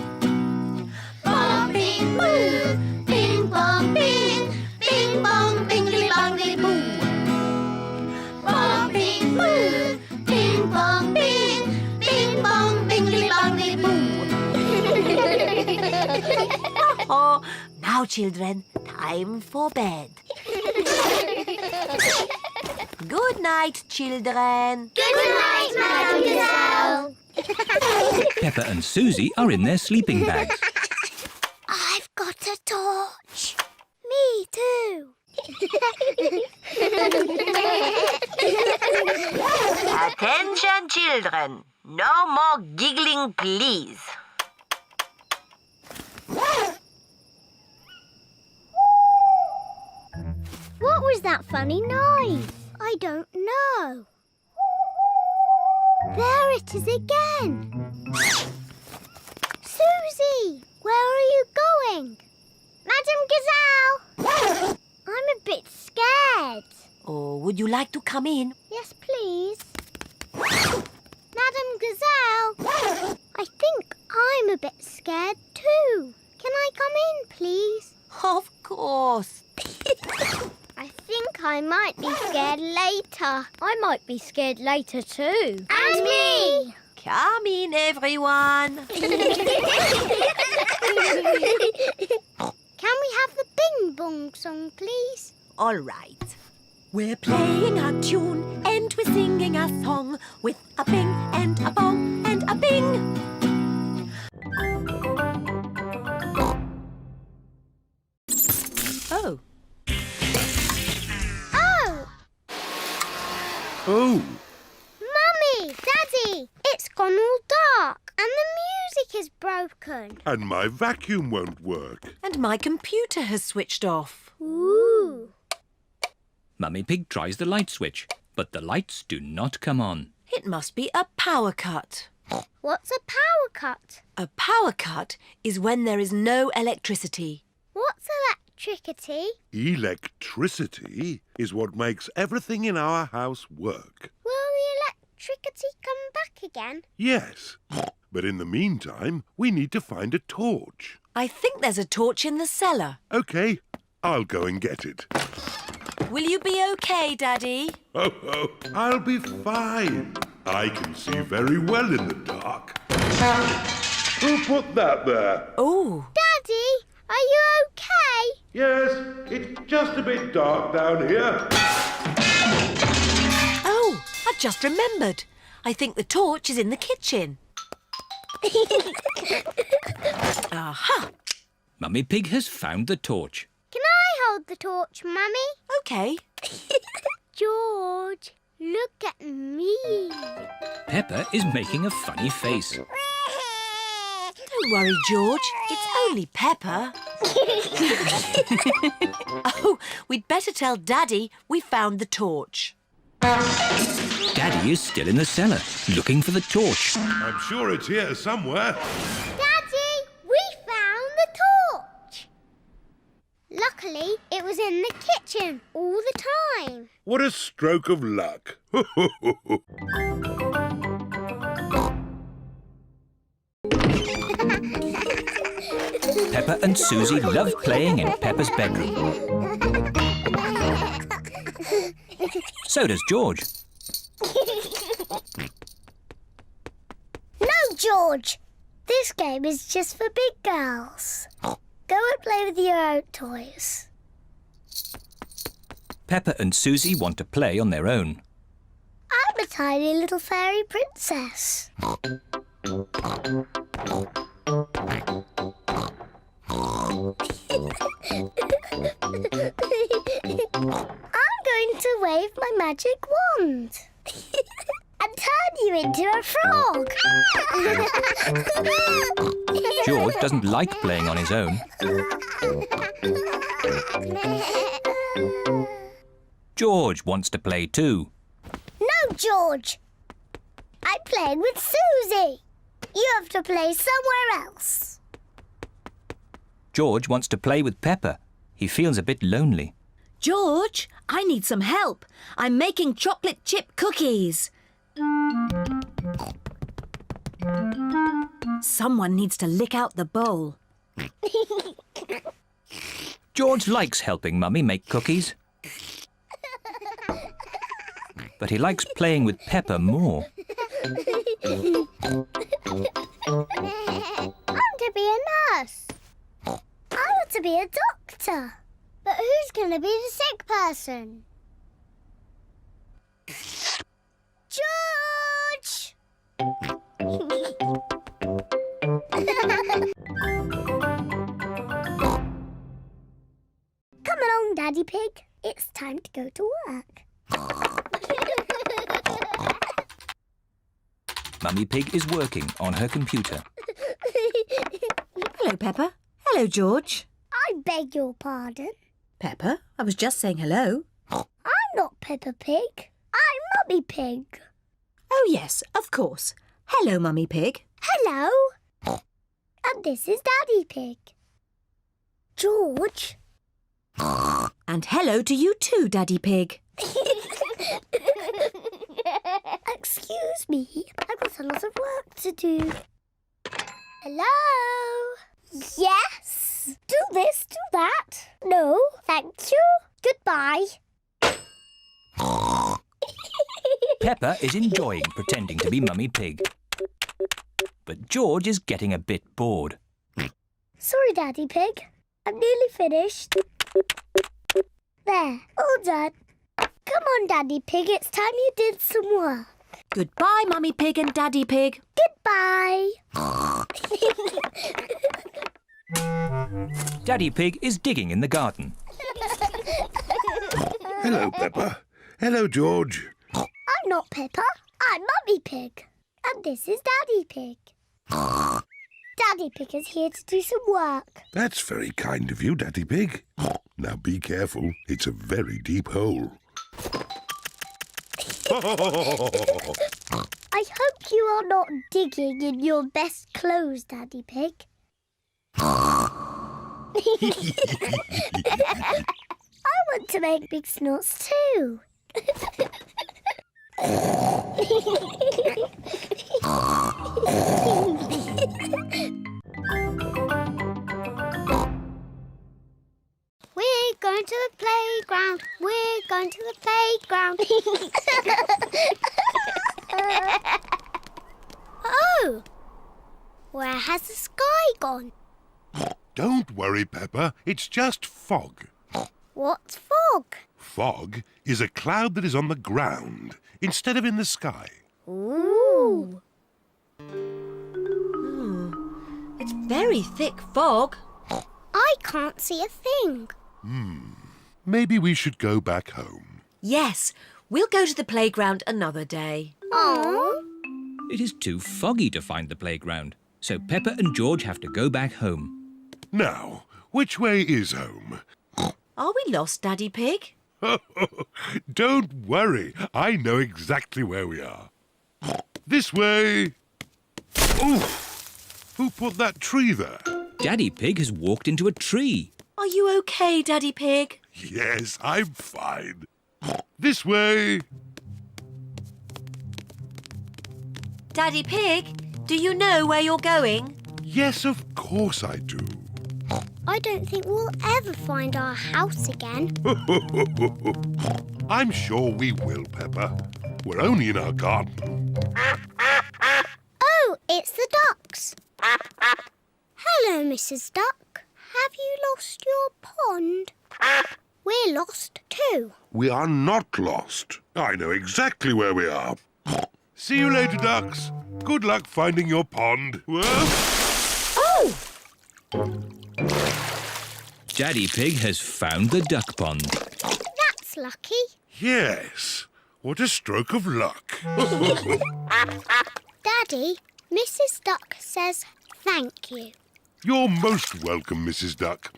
L: Bong, bing, boo. Bing, bong, bing. Bing, bong, bingly, bongly, boo. Bong, bing, boo. Bing, bong, bing. Bing, bong, bingly, bongly, boo.
P: Oh, now, children, time for bed. Good night, children.
L: Good night, Madam Gazelle.
A: Peppa and Susie are in their sleeping bags.
C: I've got a torch. Me too.
E: Attention, children. No more giggling, please.
C: What was that funny noise? I don't know. There it is again. Susie, where are you going? Madam Gazelle! I'm a bit scared.
E: Oh, would you like to come in?
C: Yes, please. Madam Gazelle, I think I'm a bit scared too. Can I come in, please?
E: Of course.
C: I think I might be scared later.
H: I might be scared later too.
C: And me!
E: Come in, everyone.
C: Can we have the Bing Bong song, please?
E: All right. We're playing a tune and we're singing a song with a bing and a bong and a bing. Oh.
C: Oh!
B: Oh,
C: Mummy! Daddy! It's gone all dark and the music is broken.
B: and my vacuum won't work.
E: And my computer has switched off.
C: Ooh!
A: Mummy Pig tries the light switch, but the lights do not come on.
E: It must be a power cut.
C: What's a power cut?
E: A power cut is when there is no electricity.
C: What's electricity?
B: Electricity is what makes everything in our house work.
C: Will the electricity come back again?
B: Yes, but in the meantime, we need to find a torch.
E: I think there's a torch in the cellar.
B: OK, I'll go and get it.
E: Will you be okay, Daddy?
B: Oh, I'll be fine. I can see very well in the dark. Who put that there?
E: Oh.
C: Daddy, are you okay?
B: Yes, it's just a bit dark down here.
E: Oh, I've just remembered. I think the torch is in the kitchen. Aha!
A: Mummy Pig has found the torch.
C: Can I hold the torch, Mummy?
E: Okay.
C: George, look at me.
A: Peppa is making a funny face.
E: Don't worry, George. It's only Peppa. Oh, we'd better tell Daddy we found the torch.
A: Daddy is still in the cellar, looking for the torch.
B: I'm sure it's here somewhere.
C: Daddy, we found the torch. Luckily, it was in the kitchen all the time.
B: What a stroke of luck.
A: Peppa and Susie love playing in Peppa's bedroom. So does George.
C: No, George. This game is just for big girls. Go and play with your own toys.
A: Peppa and Susie want to play on their own.
C: I'm a tiny little fairy princess. I'm going to wave my magic wand and turn you into a frog.
A: George doesn't like playing on his own. George wants to play too.
C: No, George. I'm playing with Susie. You have to play somewhere else.
A: George wants to play with Peppa. He feels a bit lonely.
D: George, I need some help. I'm making chocolate chip cookies. Someone needs to lick out the bowl.
A: George likes helping Mummy make cookies. But he likes playing with Peppa more.
C: I'm to be a nurse. I want to be a doctor. But who's going to be the sick person? George! Come along, Daddy Pig. It's time to go to work.
A: Mummy Pig is working on her computer.
D: Hello, Peppa. Hello, George.
C: I beg your pardon.
D: Peppa, I was just saying hello.
C: I'm not Peppa Pig. I'm Mummy Pig.
D: Oh, yes, of course. Hello, Mummy Pig.
C: Hello. And this is Daddy Pig. George.
D: And hello to you too, Daddy Pig.
C: Excuse me, I've got a lot of work to do. Hello? Yes? Do this, do that. No, thank you. Goodbye.
A: Peppa is enjoying pretending to be Mummy Pig. But George is getting a bit bored.
C: Sorry, Daddy Pig. I'm nearly finished. There, all done. Come on, Daddy Pig, it's time you did some work.
D: Goodbye, Mummy Pig and Daddy Pig.
C: Goodbye.
A: Daddy Pig is digging in the garden.
B: Hello, Peppa. Hello, George.
C: I'm not Peppa, I'm Mummy Pig. And this is Daddy Pig. Daddy Pig is here to do some work.
B: That's very kind of you, Daddy Pig. Now be careful, it's a very deep hole.
C: I hope you are not digging in your best clothes, Daddy Pig. I want to make big snorts too. We're going to the playground. We're going to the playground. Oh! Where has the sky gone?
B: Don't worry, Peppa. It's just fog.
C: What's fog?
B: Fog is a cloud that is on the ground instead of in the sky.
C: Ooh.
D: It's very thick fog.
C: I can't see a thing.
B: Maybe we should go back home.
D: Yes, we'll go to the playground another day.
C: Aww.
A: It is too foggy to find the playground, so Peppa and George have to go back home.
B: Now, which way is home?
D: Are we lost, Daddy Pig?
B: Don't worry, I know exactly where we are. This way. Oof! Who put that tree there?
A: Daddy Pig has walked into a tree.
D: Are you okay, Daddy Pig?
B: Yes, I'm fine. This way.
D: Daddy Pig, do you know where you're going?
B: Yes, of course I do.
C: I don't think we'll ever find our house again.
B: I'm sure we will, Peppa. We're only in our garden.
C: Oh, it's the ducks. Hello, Mrs. Duck. Have you lost your pond? We're lost too.
B: We are not lost. I know exactly where we are. See you later, ducks. Good luck finding your pond.
C: Oh!
A: Daddy Pig has found the duck pond.
C: That's lucky.
B: Yes. What a stroke of luck.
C: Daddy, Mrs. Duck says thank you.
B: You're most welcome, Mrs. Duck.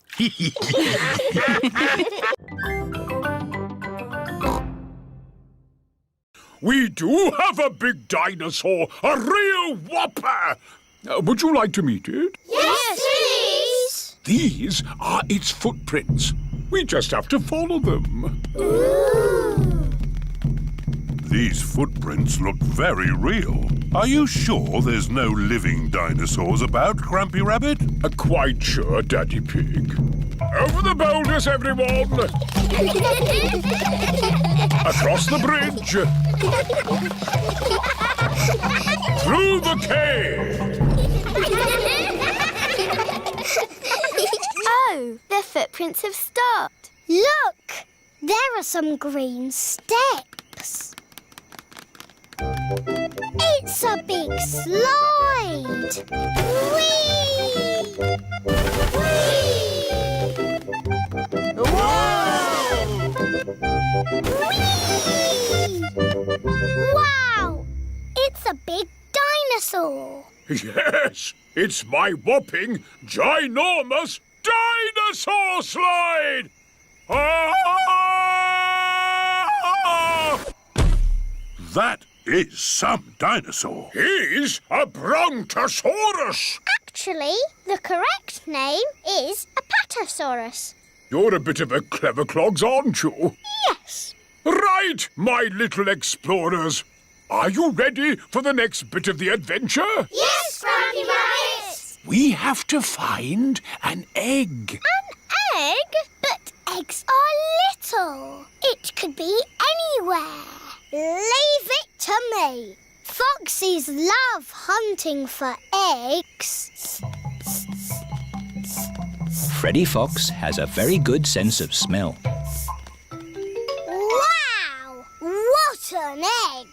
K: We do have a big dinosaur, a real whopper. Would you like to meet it?
C: Yes, please.
K: These are its footprints. We just have to follow them.
C: Ooh.
B: These footprints look very real. Are you sure there's no living dinosaurs about, Grampy Rabbit?
K: Quite sure, Daddy Pig. Over the boulders, everyone! Across the bridge! Through the cave!
C: Oh, the footprints have stopped. Look! There are some green steps. It's a big slide! Whee! Whee! Whoa! Whee! Wow! It's a big dinosaur!
K: Yes, it's my whopping, ginormous dinosaur slide! Ah!
B: That is some dinosaur.
K: He's a Brontosaurus.
C: Actually, the correct name is a Patasaurus.
K: You're a bit of a clever clogs, aren't you?
C: Yes.
K: Right, my little explorers. Are you ready for the next bit of the adventure?
C: Yes, Frankie Rabbit.
K: We have to find an egg.
C: An egg? But eggs are little. It could be anywhere. Leave it to me. Foxes love hunting for eggs.
A: Freddy Fox has a very good sense of smell.
C: Wow! What an egg!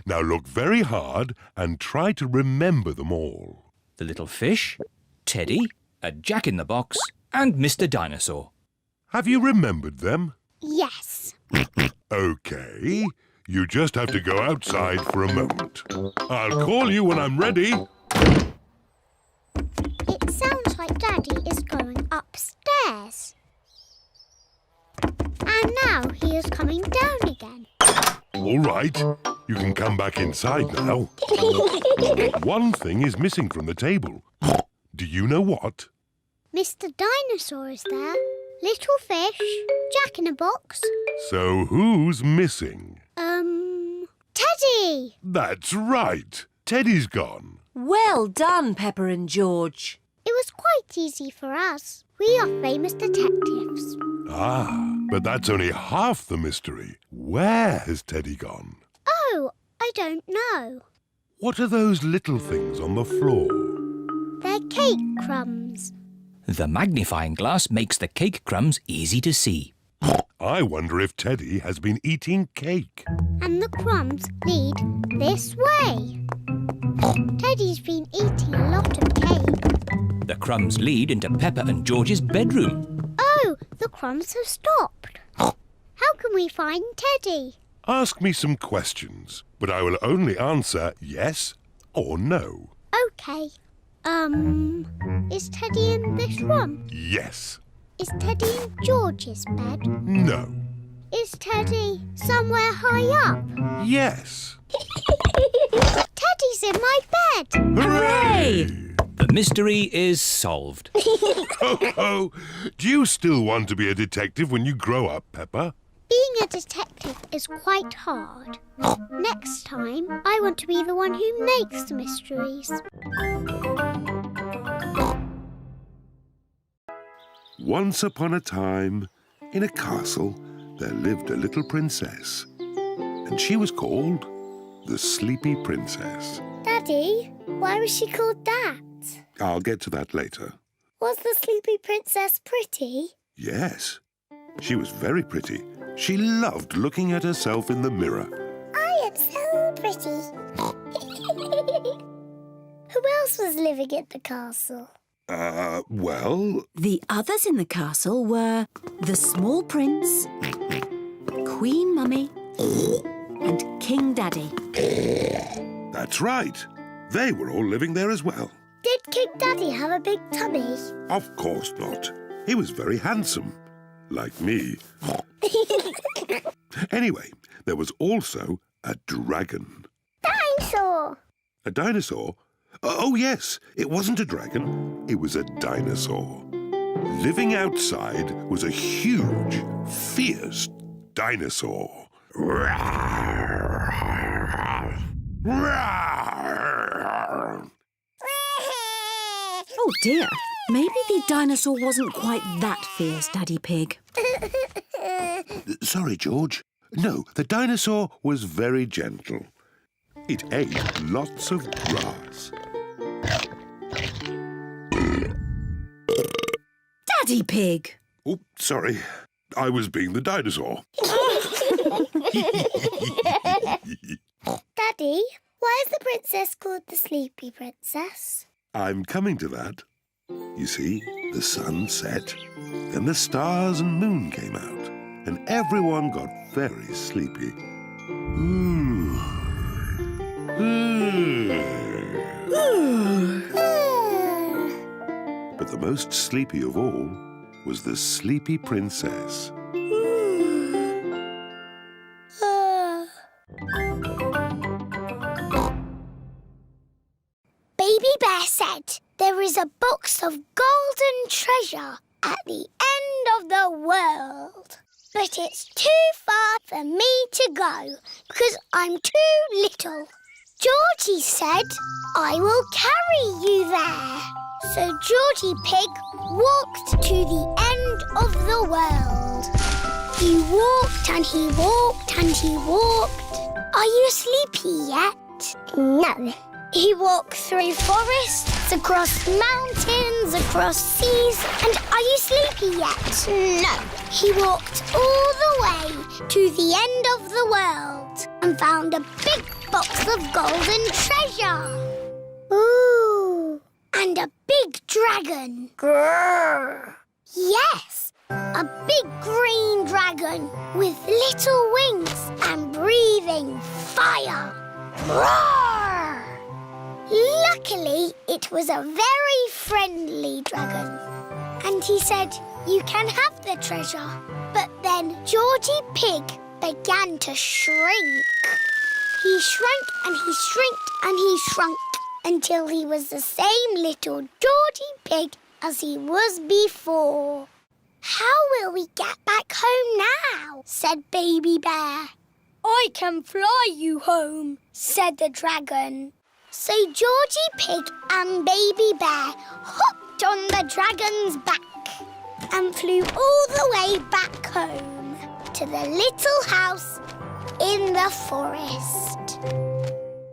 B: Now look very hard and try to remember them all.
A: The little fish, Teddy, a Jack-in-the-Box, and Mr. Dinosaur.
B: Have you remembered them?
C: Yes.
B: OK. You just have to go outside for a moment. I'll call you when I'm ready.
C: It sounds like Daddy is going upstairs. And now he is coming down again.
B: All right. You can come back inside now. One thing is missing from the table. Do you know what?
C: Mr. Dinosaur is there. Little fish, Jack-in-a-Box.
B: So who's missing?
C: Teddy!
B: That's right. Teddy's gone.
E: Well done, Peppa and George.
C: It was quite easy for us. We are famous detectives.
B: Ah, but that's only half the mystery. Where has Teddy gone?
C: Oh, I don't know.
B: What are those little things on the floor?
C: They're cake crumbs.
A: The magnifying glass makes the cake crumbs easy to see.
B: I wonder if Teddy has been eating cake.
C: And the crumbs lead this way. Teddy's been eating a lot of cake.
A: The crumbs lead into Peppa and George's bedroom.
C: Oh, the crumbs have stopped. How can we find Teddy?
B: Ask me some questions, but I will only answer yes or no.
C: OK. Is Teddy in this room?
B: Yes.
C: Is Teddy in George's bed?
B: No.
C: Is Teddy somewhere high up?
B: Yes.
C: Teddy's in my bed!
B: Hooray!
A: The mystery is solved.
B: Ho, ho! Do you still want to be a detective when you grow up, Peppa?
C: Being a detective is quite hard. Next time, I want to be the one who makes the mysteries.
B: Once upon a time, in a castle, there lived a little princess. And she was called the Sleepy Princess.
C: Daddy, why was she called that?
B: I'll get to that later.
C: Was the Sleepy Princess pretty?
B: Yes, she was very pretty. She loved looking at herself in the mirror.
C: I am so pretty. Who else was living in the castle?
B: Well...
D: The others in the castle were the small prince, Queen Mummy, and King Daddy.
B: That's right. They were all living there as well.
C: Did King Daddy have a big tummy?
B: Of course not. He was very handsome. Like me. Anyway, there was also a dragon.
C: Dinosaur!
B: A dinosaur? Oh, yes. It wasn't a dragon. It was a dinosaur. Living outside was a huge, fierce dinosaur.
D: Oh dear, maybe the dinosaur wasn't quite that fierce, Daddy Pig.
B: Sorry, George. No, the dinosaur was very gentle. It ate lots of grass.
D: Daddy Pig!
B: Oh, sorry. I was being the dinosaur.
C: Daddy, why is the princess called the Sleepy Princess?
B: I'm coming to that. You see, the sun set, then the stars and moon came out, and everyone got very sleepy. But the most sleepy of all was the Sleepy Princess.
C: said, there is a box of golden treasure at the end of the world. But it's too far for me to go because I'm too little. Georgie said, I will carry you there. So Georgie Pig walked to the end of the world. He walked and he walked and he walked. Are you sleepy yet? No. He walked through forests, across mountains, across seas. And are you sleepy yet? No. He walked all the way to the end of the world and found a big box of golden treasure. Ooh. And a big dragon. Grrr. Yes, a big green dragon with little wings and breathing fire. Roar! Luckily, it was a very friendly dragon. And he said, you can have the treasure. But then Georgie Pig began to shrink. He shrank and he shrinked and he shrunk until he was the same little Georgie Pig as he was before. How will we get back home now? Said Baby Bear. I can fly you home, said the dragon. So Georgie Pig and Baby Bear hopped on the dragon's back and flew all the way back home to the little house in the forest.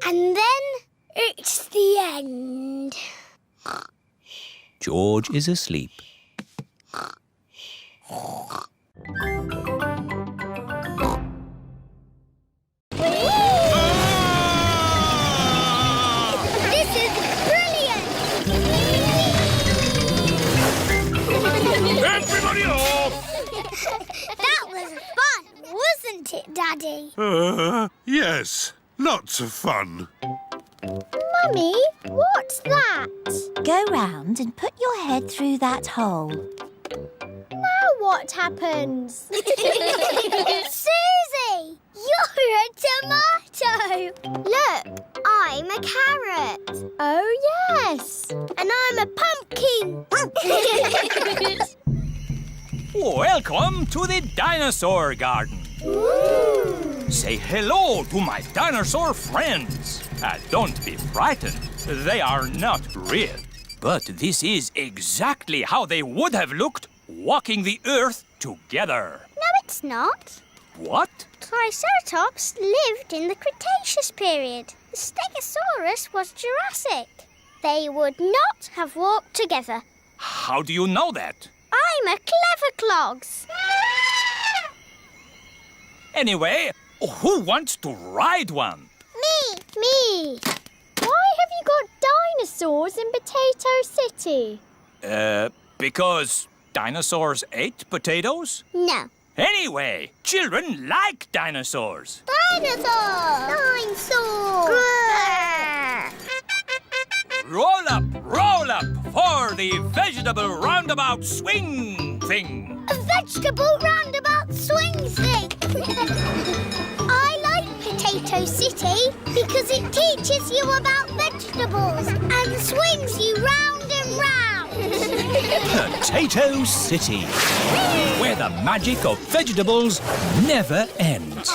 C: And then it's the end.
A: George is asleep.
C: This is brilliant!
K: Everybody off!
C: That was fun, wasn't it, Daddy?
B: Yes, lots of fun.
C: Mummy, what's that?
E: Go round and put your head through that hole.
C: Now what happens? Susie, you're a tomato. Look, I'm a carrot. Oh, yes. And I'm a pumpkin.
A: Welcome to the dinosaur garden.
C: Ooh.
A: Say hello to my dinosaur friends. Don't be frightened. They are not real. But this is exactly how they would have looked walking the earth together.
C: No, it's not.
A: What?
C: Triceratops lived in the Cretaceous period. The Stegosaurus was Jurassic. They would not have walked together.
A: How do you know that?
C: I'm a clever clogs.
A: Anyway, who wants to ride one?
C: Me. Why have you got dinosaurs in Potato City?
A: Because dinosaurs ate potatoes?
C: No.
A: Anyway, children like dinosaurs.
C: Dinosaur!
A: Roll up for the vegetable roundabout swing thing.
C: A vegetable roundabout swing thing. I like Potato City because it teaches you about vegetables and swings you round and round.
A: Potato City, where the magic of vegetables never ends.